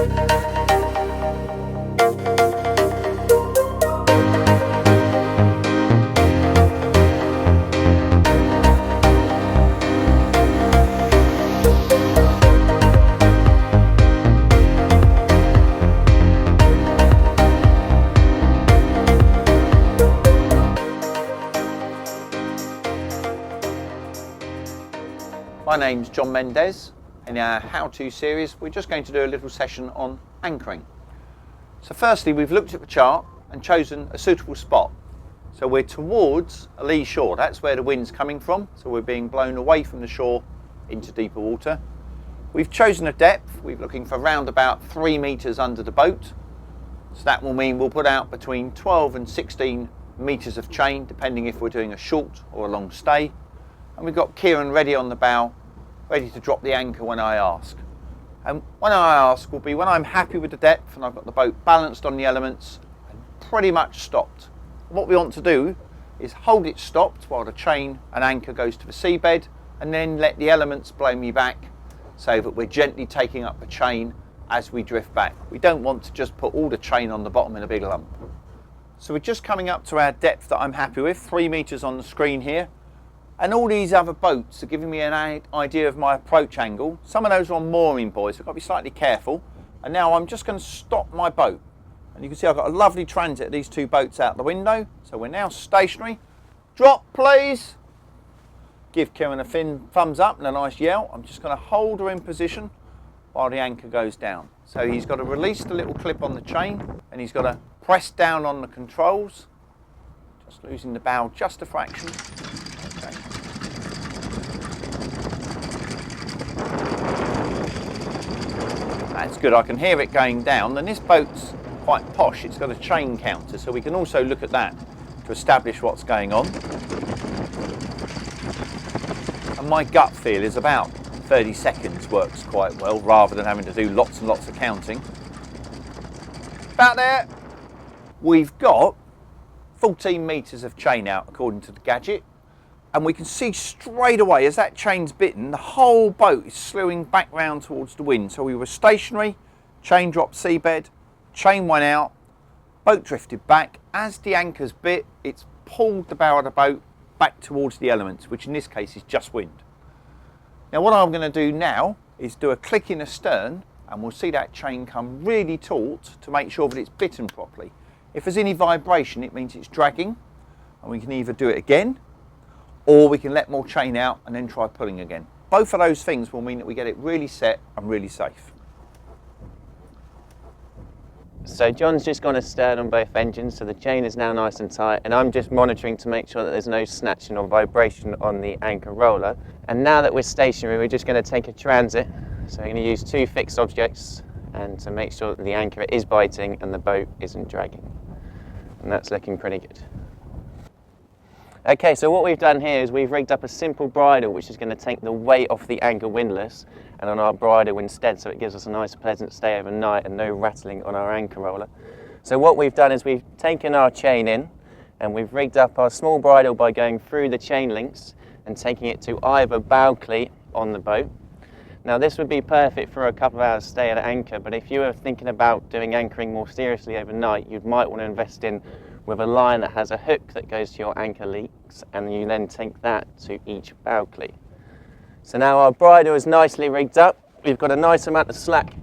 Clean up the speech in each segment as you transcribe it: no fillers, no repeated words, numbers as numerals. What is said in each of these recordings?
My name's John Mendez. In our how-to series, we're just going to do a little session on anchoring. So firstly, we've looked at the chart and chosen a suitable spot. So we're towards a lee shore, that's where the wind's coming from, so we're being blown away from the shore into deeper water. We've chosen a depth, we're looking for around about 3 metres under the boat. So that will mean we'll put out between 12 and 16 metres of chain, depending if we're doing a short or a long stay. And we've got Kieran ready on the bow, ready to drop the anchor when I ask. And when I ask will be when I'm happy with the depth and I've got the boat balanced on the elements and pretty much stopped. What we want to do is hold it stopped while the chain and anchor goes to the seabed, and then let the elements blow me back so that we're gently taking up the chain as we drift back. We don't want to just put all the chain on the bottom in a big lump. So we're just coming up to our depth that I'm happy with, 3 metres on the screen here. And all these other boats are giving me an idea of my approach angle. Some of those are on mooring buoys, so I've got to be slightly careful. And now I'm just going to stop my boat. And you can see I've got a lovely transit of these two boats out the window. So we're now stationary. Drop, please. Give Kieran a thumbs up and a nice yell. I'm just going to hold her in position while the anchor goes down. So he's got to release the little clip on the chain, and he's got to press down on the controls. Just losing the bow just a fraction. Okay. That's good, I can hear it going down, and this boat's quite posh, it's got a chain counter, so we can also look at that to establish what's going on. And my gut feel is about 30 seconds works quite well, rather than having to do lots and lots of counting. About there. We've got 14 metres of chain out according to the gadget, and we can see straight away as that chain's bitten, the whole boat is slewing back round towards the wind. So we were stationary, chain dropped seabed, chain went out, boat drifted back. As the anchor's bit, it's pulled the bow of the boat back towards the elements, which in this case is just wind. Now what I'm going to do now is do a click in astern, and we'll see that chain come really taut to make sure that it's bitten properly. If there's any vibration, it means it's dragging, and we can either do it again, or we can let more chain out and then try pulling again. Both of those things will mean that we get it really set and really safe. So John's just gone astern on both engines, so the chain is now nice and tight, and I'm just monitoring to make sure that there's no snatching or vibration on the anchor roller. And now that we're stationary, we're just going to take a transit. So we're going to use 2 fixed objects and to make sure that the anchor is biting and the boat isn't dragging. And that's looking pretty good. Okay, so what we've done here is we've rigged up a simple bridle which is going to take the weight off the anchor windlass and on our bridle instead, so it gives us a nice pleasant stay overnight and no rattling on our anchor roller. So what we've done is we've taken our chain in and we've rigged up our small bridle by going through the chain links and taking it to either bow cleat on the boat. Now this would be perfect for a couple of hours stay at anchor, but if you were thinking about doing anchoring more seriously overnight, you might want to invest in with a line that has a hook that goes to your anchor leaks, and you then take that to each bow cleat. So now our bridle is nicely rigged up. We've got a nice amount of slack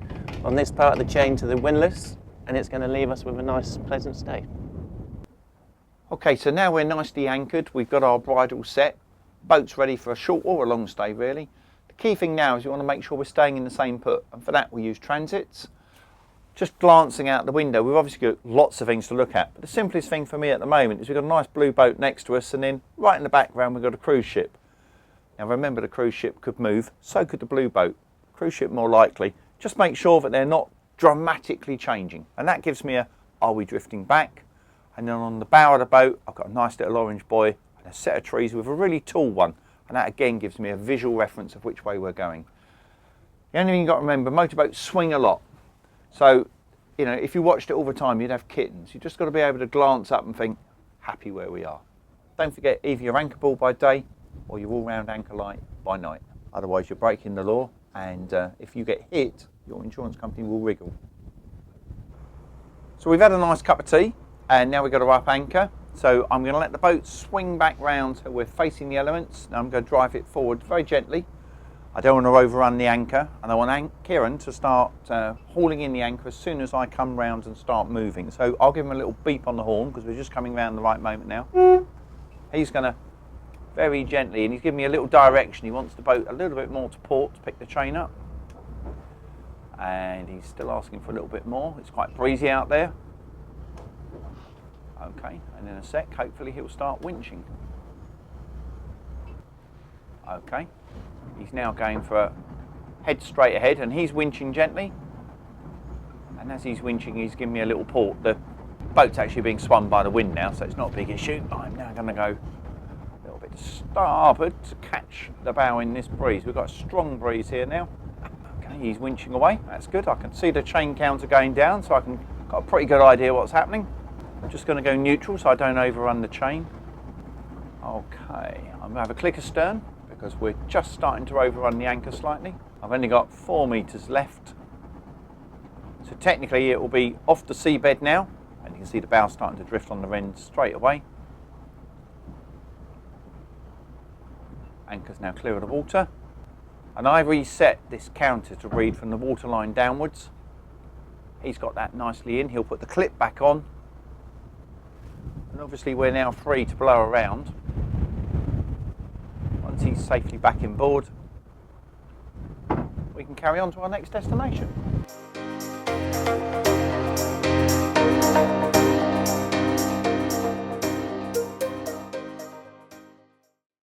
on this part of the chain to the windlass, and it's going to leave us with a nice pleasant stay. Okay, so now we're nicely anchored, we've got our bridle set, boat's ready for a short or a long stay really. The key thing now is you want to make sure we're staying in the same put, and for that we use transits. Just glancing out the window, we've obviously got lots of things to look at, but the simplest thing for me at the moment is we've got a nice blue boat next to us, and then right in the background we've got a cruise ship. Now remember, the cruise ship could move, so could the blue boat. Cruise ship more likely. Just make sure that they're not dramatically changing, and that gives me a, are we drifting back? And then on the bow of the boat I've got a nice little orange buoy and a set of trees with a really tall one, and that again gives me a visual reference of which way we're going. The only thing you've got to remember, motorboats swing a lot. So, you know, if you watched it all the time, you'd have kittens. You've just got to be able to glance up and think, happy where we are. Don't forget, either your anchor ball by day or your all-round anchor light by night. Otherwise, you're breaking the law, and if you get hit, your insurance company will wriggle. So we've had a nice cup of tea, and now we've got to up anchor. So I'm going to let the boat swing back round so we're facing the elements. Now I'm going to drive it forward very gently. I don't want to overrun the anchor, and I want Kieran to start hauling in the anchor as soon as I come round and start moving. So I'll give him a little beep on the horn because we're just coming round the right moment now. He's going to very gently, and he's giving me a little direction. He wants the boat a little bit more to port to pick the chain up. And he's still asking for a little bit more. It's quite breezy out there. Okay, and in a sec, hopefully he'll start winching. Okay, he's now going for a head straight ahead, and he's winching gently. And as he's winching, he's giving me a little port. The boat's actually being swung by the wind now, so it's not a big issue. I'm now going to go a little bit starboard to catch the bow in this breeze. We've got a strong breeze here now. Okay, he's winching away. That's good. I can see the chain counter going down, so I can got a pretty good idea what's happening. I'm just going to go neutral so I don't overrun the chain. Okay, I'm going to have a click astern because we're just starting to overrun the anchor slightly. I've only got 4 meters left. So technically it will be off the seabed now, and you can see the bow starting to drift on the wind straight away. Anchor's now clear of the water. And I reset this counter to read from the waterline downwards. He's got that nicely in. He'll put the clip back on. And obviously we're now free to blow around. Once he's safely back in board, we can carry on to our next destination.